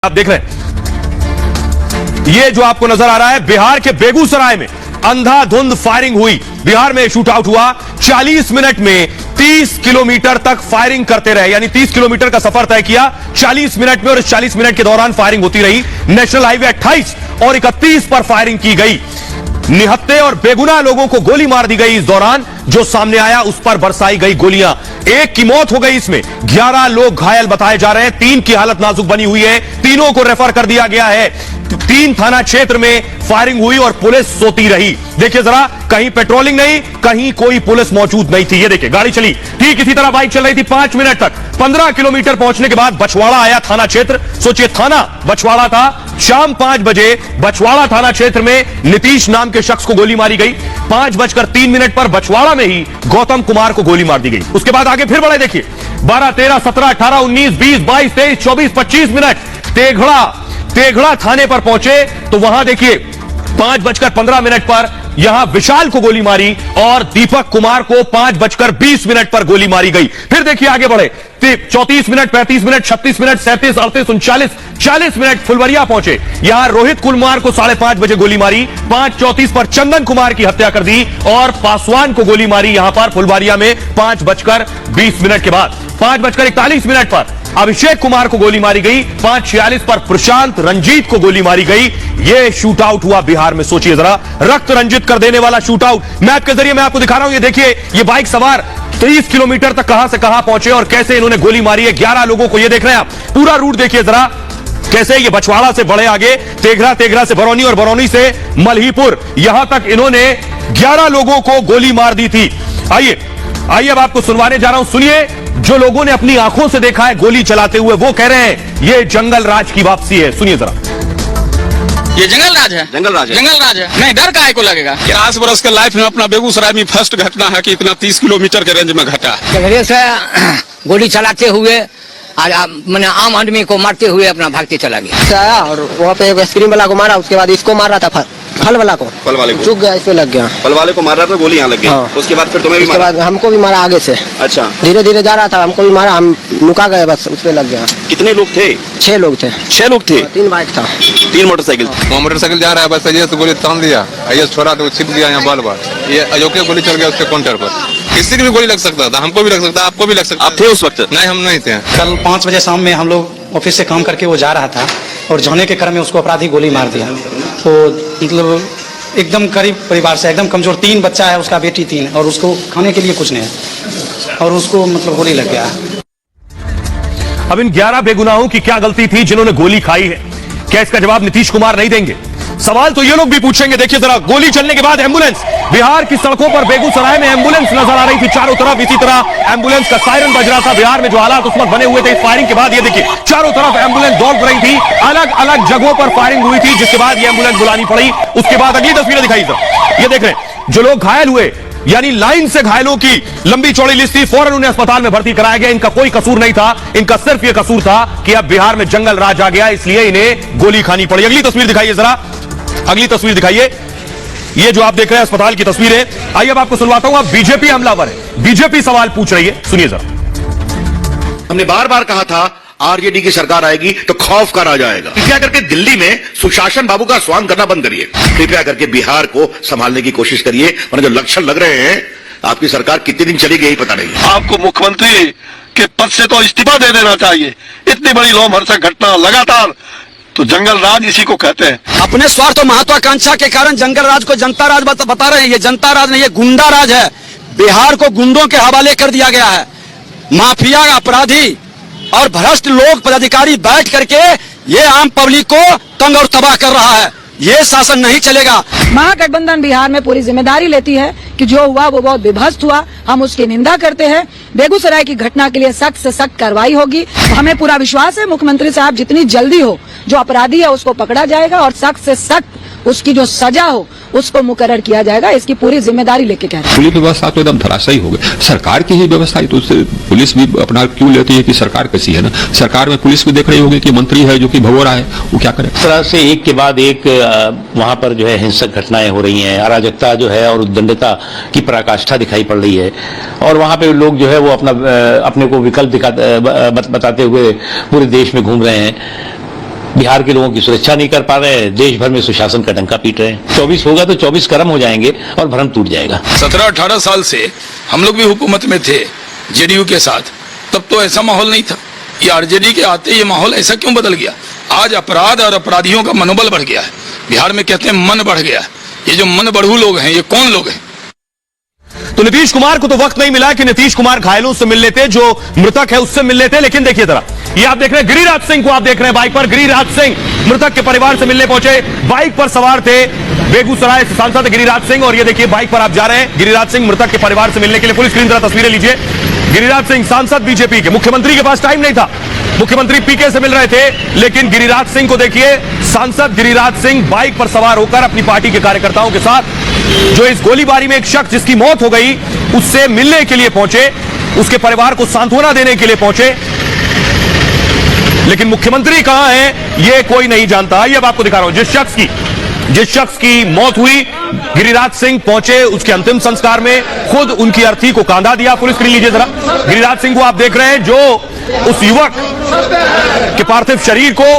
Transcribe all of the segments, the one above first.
आप देख रहे हैं, ये जो आपको नजर आ रहा है बिहार के बेगूसराय में अंधाधुंध फायरिंग हुई। बिहार में शूट आउट हुआ। 40 मिनट में 30 किलोमीटर तक फायरिंग करते रहे, यानी 30 किलोमीटर का सफर तय किया 40 मिनट में, और इस 40 मिनट के दौरान फायरिंग होती रही। नेशनल हाईवे 28 और 31 पर फायरिंग की गई। निहत्थे और बेगुनाह लोगों को गोली मार दी गई। इस दौरान जो सामने आया उस पर बरसाई गई गोलियां। एक की मौत हो गई, इसमें 11 लोग घायल बताए जा रहे हैं। 3 की हालत नाजुक बनी हुई है, तीनों को रेफर कर दिया गया है। 3 थाना क्षेत्र में फायरिंग हुई और पुलिस सोती रही। देखिए जरा, कहीं पेट्रोलिंग नहीं, कहीं कोई पुलिस मौजूद नहीं थी। ये देखिए गाड़ी चली, ठीक इसी तरह बाइक चल रही थी 5 मिनट तक। 15 किलोमीटर पहुंचने के बाद बछवाड़ा आया थाना क्षेत्र। सोचिए, थाना बछवाड़ा था। शाम 5 बजे बछवाड़ा थाना क्षेत्र में नीतीश नाम के शख्स को गोली मारी गई। 5:03 पर बछवाड़ा में ही गौतम कुमार को गोली मार दी गई। उसके बाद आगे फिर बढ़े, देखिए 12, 13, 17, 18, 19, 20, 22, 23, 24, 25 मिनट तेघड़ा थाने पर पहुंचे तो वहां देखिए 5:15 पर यहां विशाल को गोली मारी और दीपक कुमार को 5:20 पर गोली मारी गई। फिर देखिए आगे बढ़े, 34 minute, 35 minute, 36 minute, 37, 38, 39, 40 minute Phulwaria पहुंचे। यहां रोहित कुमार को 5:30 बजे गोली मारी। 5:34 पर चंदन कुमार की हत्या कर दी और पासवान को गोली मारी यहां पर फुलवारिया में 5:20 के बाद। 5:41 पर अभिषेक कुमार को गोली मारी गई। 5:46 पर प्रशांत रंजीत को गोली मारी गई। यह शूट आउट हुआ बिहार में। सोचिए जरा, रक्त रंजित कर देने वाला शूट आउट। मैप के जरिए मैं आपको दिखा रहा हूं, ये देखिए, ये बाइक सवार 30 किलोमीटर तक कहां से कहां पहुंचे और कैसे इन्होंने गोली मारी है 11 लोगों को। ये देख रहे हैं आप, पूरा रूट देखिए जरा, कैसे ये बछवाड़ा से बढ़े आगे, तेघड़ा से बरौनी और बरौनी से मल्हीपुर, यहां तक इन्होंने 11 लोगों को गोली मार दी थी। आइए अब आपको सुनवाने जा रहा हूं, सुनिए। जो लोगों ने अपनी आंखों से देखा है गोली चलाते हुए, वो कह रहे हैं ये जंगल राज की वापसी है। सुनिए जरा। ये जंगल राज है, जंगल राज है। नहीं, डर काहे को लगेगा? 50 वर्ष के लाइफ में अपना बेगूसराय में फर्स्ट घटना है कि इतना 30 किलोमीटर के रेंज में घटा। झगड़े से गोली चलाते हुए मैंने आम आदमी को मारते हुए अपना भागते चला गया और वहाँ पे एक आइसक्रीम वाला को मारा, उसके बाद इसको मार रहा था फल वाले को चुक गया, इस पे लग गया। फल वाले को मार रहा था, गोली यहाँ लग गई। हाँ। उसके बाद फिर तुम्हें भी मारा? उसके बाद हमको भी मारा आगे से। अच्छा। धीरे धीरे जा रहा था, हमको भी मारा, हम नुका गए, बस उस पे लग गया। कितने लोग थे? 6 लोग थे। 6 लोग थे? 3 बाइक था, 3 मोटरसाइकिल। मोटरसाइकिल जा रहा है, बस ये तो गोली तान दिया, ये छोड़ा तो छिप गया यहाँ बाल। ये अयोग्य गोली चल गया उसके काउंटर पर। किसी की भी गोली लग सकता था, हमको भी लग सकता, आपको भी लग सकता। आप थे उस वक्त? नहीं, हम नहीं थे। कल 5 बजे शाम में हम लोग ऑफिस से काम करके वो जा रहा था और जाने के क्रम में उसको अपराधी गोली मार दिया। तो मतलब एकदम गरीब परिवार से, एकदम कमजोर, 3 बच्चा है उसका, बेटी 3, और उसको खाने के लिए कुछ नहीं है और उसको मतलब गोली लग गया। अब इन 11 बेगुनाहों की क्या गलती थी जिन्होंने गोली खाई है? क्या इसका जवाब नीतीश कुमार नहीं देंगे? सवाल तो ये लोग भी पूछेंगे। देखिए जरा, गोली चलने के बाद एम्बुलेंस, बिहार की सड़कों पर बेगूसराय में एम्बुलेंस नजर आ रही थी चारों तरफ। इसी तरह एम्बुलेंस का सायरन बज रहा था। बिहार में जो हालात उस वक्त बने हुए थे इस फायरिंग के बाद, ये देखिए चारों तरफ एम्बुलेंस दौड़ रही थी। अलग अलग जगहों पर फायरिंग हुई थी, जिसके बाद ये एम्बुलेंस बुलानी पड़ी। उसके बाद अगली तस्वीरें दिखाई सर, ये देख रहे हैं, जो लोग घायल हुए, यानी लाइन से घायलों की लंबी चौड़ी लिस्ट थी, फौरन उन्हें अस्पताल में भर्ती कराया गया। इनका कोई कसूर नहीं था, इनका सिर्फ यह कसूर था कि अब बिहार में जंगल राज आ गया, इसलिए इन्हें गोली खानी पड़ी। अगली तस्वीर दिखाइए जरा, अगली तस्वीर दिखाइए। ये जो आप देख रहे हैं अस्पताल की तस्वीर है। आइए अब आपको सुनवाता हूं। अब बीजेपी हमलावर है, बीजेपी सवाल पूछ रही है, सुनिए जरा। हमने बार बार कहा था आरजेडी की सरकार आएगी तो खौफ का राज आएगा। कृपया करके दिल्ली में सुशासन बाबू का स्वागत करना बंद करिए। कृपया करके बिहार को संभालने की कोशिश करिए, वरना जो लक्षण लग रहे हैं आपकी सरकार कितने दिन चलेगी यही पता नहीं। आपको मुख्यमंत्री के पद से तो इस्तीफा दे देना चाहिए। इतनी बड़ी लोमहर्षक घटना लगातार, तो जंगल राज इसी को कहते हैं। अपने स्वार्थ और महत्वाकांक्षा के कारण जंगल राज को जनता राज बता रहे हैं। ये जनता राज नहीं, ये गुंडा राज है। बिहार को गुंडों के हवाले कर दिया गया है। माफिया, अपराधी और भ्रष्ट लोग पदाधिकारी बैठ करके ये आम पब्लिक को तंग और तबाह कर रहा है। ये शासन नहीं चलेगा। महागठबंधन बिहार में पूरी जिम्मेदारी लेती है कि जो हुआ वो बहुत विभत्स हुआ, हम उसकी निंदा करते हैं। बेगूसराय की घटना के लिए सख्त से सख्त कार्रवाई होगी। हमें पूरा विश्वास है मुख्यमंत्री साहब जितनी जल्दी हो जो अपराधी है उसको पकड़ा जाएगा और सख्त से सख्त उसकी जो सजा हो उसको मुकर्रर किया जाएगा। इसकी पूरी जिम्मेदारी लेके कह रहे हैं। पुलिस व्यवस्था तो एकदम धराशायी हो गई। सरकार की ही व्यवस्था है तो उससे पुलिस भी अपना क्यों लेती है कि सरकार कैसी है ना। सरकार में पुलिस भी देख रही होगी कि मंत्री है जो कि भगोड़ा है, वो क्या करे। इस तरह से एक के बाद एक वहां पर जो है हिंसक घटनाएं हो रही हैं, अराजकता जो है और उद्दंडता की पराकाष्ठा दिखाई पड़ रही है। और वहां पे लोग जो है वो अपने को विकल्प बताते हुए पूरे देश में घूम रहे हैं। बिहार के लोगों की सुरक्षा नहीं कर पा रहे हैं, देश भर में सुशासन का डंका पीट रहे हैं। 24 होगा तो 24 कर्म हो जाएंगे और भ्रम टूट जाएगा। 17-18 साल से हम लोग भी हुकूमत में थे जेडीयू के साथ, तब तो ऐसा माहौल नहीं था। ये आरजेडी के आते ये माहौल ऐसा क्यों बदल गया? आज अपराध और अपराधियों का मनोबल बढ़ गया है। बिहार में कहते हैं मन बढ़ गया। ये जो मन बढ़ू लोग हैं, ये कौन लोग हैं? तो नीतीश कुमार को तो वक्त नहीं मिला कि नीतीश कुमार घायलों से मिल लेते, जो मृतक है उससे मिल लेते। लेकिन देखिए जरा, ये आप देख रहे हैं गिरिराज सिंह को, आप देख रहे हैं बाइक पर। गिरिराज सिंह मृतक के परिवार से मिलने पहुंचे, बाइक पर सवार थे। बेगूसराय से सांसद गिरिराज सिंह, और ये देखिए बाइक पर आप जा रहे हैं। गिरिराज सिंह मृतक के परिवार से मिलने के लिए। पूरी स्क्रीन जरा तस्वीरें लीजिए। गिरिराज सिंह सांसद बीजेपी के, मुख्यमंत्री के पास टाइम नहीं था, मुख्यमंत्री पीके से मिल रहे थे, लेकिन गिरिराज सिंह को देखिए, सांसद गिरिराज सिंह बाइक पर सवार होकर अपनी पार्टी के कार्यकर्ताओं के साथ, जो इस गोलीबारी में एक शख्स जिसकी मौत हो गई उससे मिलने के लिए पहुंचे, उसके परिवार को सांत्वना देने के लिए पहुंचे। लेकिन मुख्यमंत्री कहां है ये कोई नहीं जानता। ये अब आपको दिखा रहा हूं, जिस शख्स की मौत हुई, गिरिराज सिंह पहुंचे उसके अंतिम संस्कार में, खुद उनकी अर्थी को कांधा दिया। पुलिस स्क्रीन लीजिए जरा। गिरिराज सिंह को आप देख रहे हैं, जो उस युवक के पार्थिव शरीर को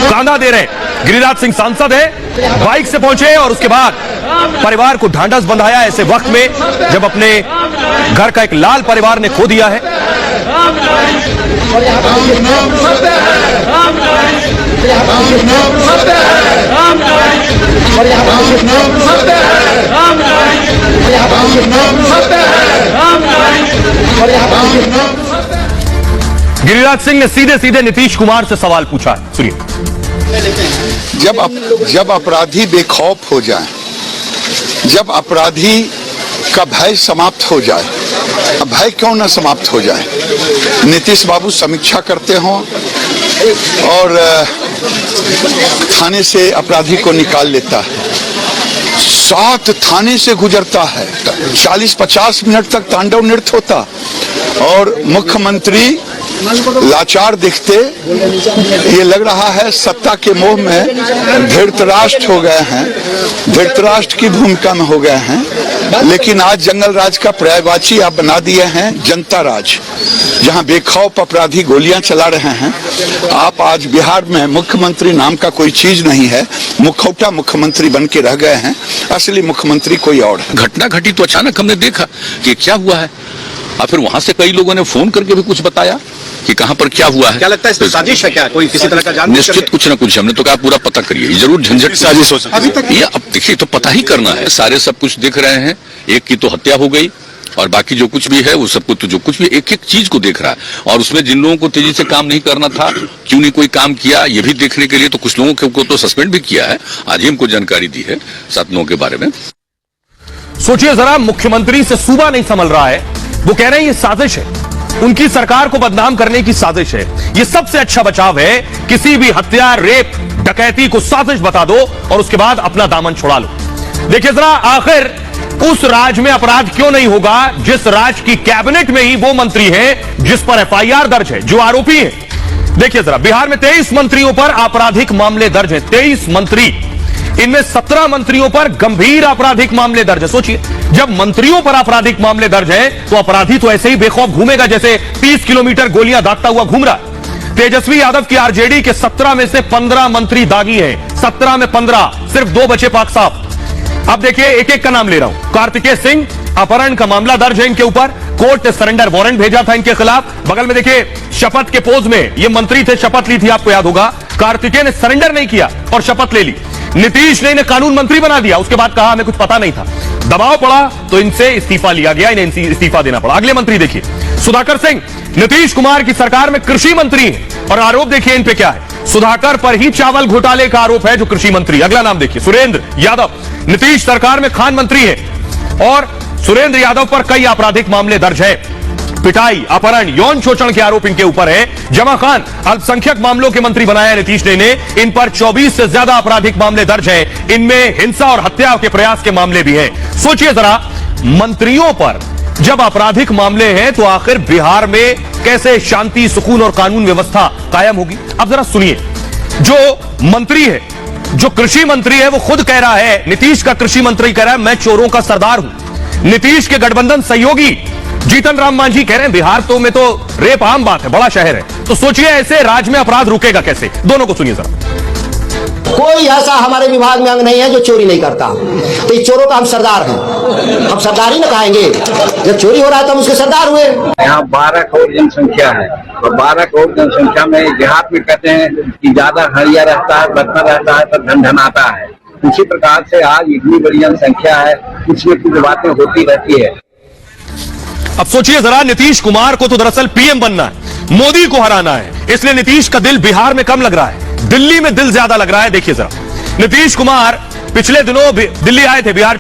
कांधा दे रहे हैं। गिरिराज सिंह सांसद है, बाइक से पहुंचे और उसके बाद परिवार को ढांढस बंधाया ऐसे वक्त में जब अपने घर का एक लाल परिवार ने खो दिया है। गिरिराज सिंह ने सीधे सीधे नीतीश कुमार से सवाल पूछा, सुनिए। जब अपराधी बेखौफ हो जाए, जब अपराधी का भय समाप्त हो जाए, भय क्यों न समाप्त हो जाए? नीतीश बाबू समीक्षा करते हों और थाने से अपराधी को निकाल लेता है, 7 थाने से गुजरता है, 40-50 मिनट तक तांडव नृत्य होता, और मुख्यमंत्री लाचार दिखते। ये लग रहा है सत्ता के मोह में धृतराष्ट्र हो गए हैं, धृतराष्ट्र की भूमिका में हो गए हैं। लेकिन आज जंगल राज का पर्यायवाची आप बना दिए हैं जनता राज, जहां बेखौफ अपराधी गोलियां चला रहे हैं। आप आज बिहार में मुख्यमंत्री नाम का कोई चीज नहीं है, मुखौटा मुख्यमंत्री बन के रह गए हैं। असली मुख्यमंत्री कोई और है। घटना घटी तो अचानक हमने देखा कि क्या हुआ है, और फिर वहां से कई लोगों ने फोन करके भी कुछ बताया कि कहां पर क्या हुआ है। क्या लगता है इसमें साजिश है? क्या कोई किसी तरह का जान? निश्चित कुछ ना कुछ, हमने तो कहा पूरा पता करिए, जरूर झंझट साजिश हो सकती है। ये अब देखिए तो पता ही करना है। सारे सब कुछ देख रहे हैं, एक की तो हत्या हो गई और बाकी जो कुछ भी है वो सब कुछ, तो जो कुछ भी एक एक चीज को देख रहा है। और उसमें जिन लोगों को तेजी से काम नहीं करना था, क्यों नहीं कोई काम किया, ये भी देखने के लिए तो कुछ लोगों को तो सस्पेंड भी किया है। आज ही हमको जानकारी दी है 7 लोगों के बारे में। सोचिए जरा, मुख्यमंत्री से सूबा नहीं संभल रहा है, वो कह रहे हैं ये साजिश है, उनकी सरकार को बदनाम करने की साजिश है। ये सबसे अच्छा बचाव है, किसी भी हत्या, रेप, डकैती को साजिश बता दो और उसके बाद अपना दामन छुड़ा लो। देखिए जरा, आखिर उस राज में अपराध क्यों नहीं होगा जिस राज की कैबिनेट में ही वो मंत्री है जिस पर एफआईआर दर्ज है, जो आरोपी है। देखिए जरा, बिहार में 23 मंत्रियों पर आपराधिक मामले दर्ज है। 23 मंत्री, इनमें 17 मंत्रियों पर गंभीर आपराधिक मामले दर्ज है। सोचिए, जब मंत्रियों पर आपराधिक मामले दर्ज है तो अपराधी तो ऐसे ही बेखौफ घूमेगा जैसे 30 किलोमीटर गोलियां दागता हुआ घूम रहा है। तेजस्वी यादव की आरजेडी के 17 में से 15 मंत्री दागी हैं। 17 में 15, सिर्फ 2 बचे पाक साहब। अब देखिए, एक एक का नाम ले रहा हूं। कार्तिकेय सिंह, अपहरण का मामला दर्ज है इनके ऊपर, कोर्ट ने सरेंडर वारंट भेजा था इनके खिलाफ। बगल में देखिए, शपथ के पोज में ये मंत्री थे, शपथ ली थी, आपको याद होगा। कार्तिकेय ने सरेंडर नहीं किया और शपथ ले ली। नीतीश ने इन्हें कानून मंत्री बना दिया, उसके बाद कहा हमें कुछ पता नहीं था। दबाव पड़ा तो इनसे इस्तीफा लिया गया, इन्हें इस्तीफा देना पड़ा। अगले मंत्री देखिए, सुधाकर सिंह, नीतीश कुमार की सरकार में कृषि मंत्री हैं और आरोप देखिए इन पे क्या है। सुधाकर पर ही चावल घोटाले का आरोप है, जो कृषि मंत्री। अगला नाम देखिए, सुरेंद्र यादव, नीतीश सरकार में खान मंत्री है और सुरेंद्र यादव पर कई आपराधिक मामले दर्ज है। पिटाई, अपहरण, यौन शोषण के आरोप इनके ऊपर है। जमा खान, अल्पसंख्यक मामलों के मंत्री बनाया नीतीश ने इन्हें, इन पर 24 से ज्यादा आपराधिक मामले दर्ज हैं। इनमें हिंसा और हत्या के प्रयास के मामले भी हैं। सोचिए जरा, मंत्रियों पर जब आपराधिक मामले हैं तो आखिर बिहार में कैसे शांति, सुकून और कानून व्यवस्था कायम होगी? अब जरा सुनिए, जो मंत्री है, जो कृषि मंत्री है, वो खुद कह रहा है, नीतीश का कृषि मंत्री कह रहा है मैं चोरों का सरदार हूं। नीतीश के गठबंधन सहयोगी जीतन राम मांझी कह रहे हैं बिहार तो में तो रेप आम बात है, बड़ा शहर है, तो सोचिए ऐसे राज्य में अपराध रुकेगा कैसे? दोनों को सुनिए जरा। कोई ऐसा हमारे विभाग में अंग नहीं है जो चोरी नहीं करता। तो इस चोरों का हम सरदार हैं, हम सरदार ही ना कहेंगे। जब चोरी हो रहा है तो हम उसके सरदार हुए। यहाँ 12 करोड़ जनसंख्या है और 12 करोड़ जनसंख्या में देहात में कहते हैं कि ज्यादा हरिया रहता है, बदतर रहता है तो धन धन आता है। उसी प्रकार से आज इतनी बड़ी जनसंख्या है, कुछ न कुछ बातें होती रहती है। अब सोचिए जरा, नीतीश कुमार को तो दरअसल पीएम बनना है, मोदी को हराना है, इसलिए नीतीश का दिल बिहार में कम लग रहा है, दिल्ली में दिल ज्यादा लग रहा है। देखिए जरा, नीतीश कुमार पिछले दिनों दिल्ली आए थे, बिहार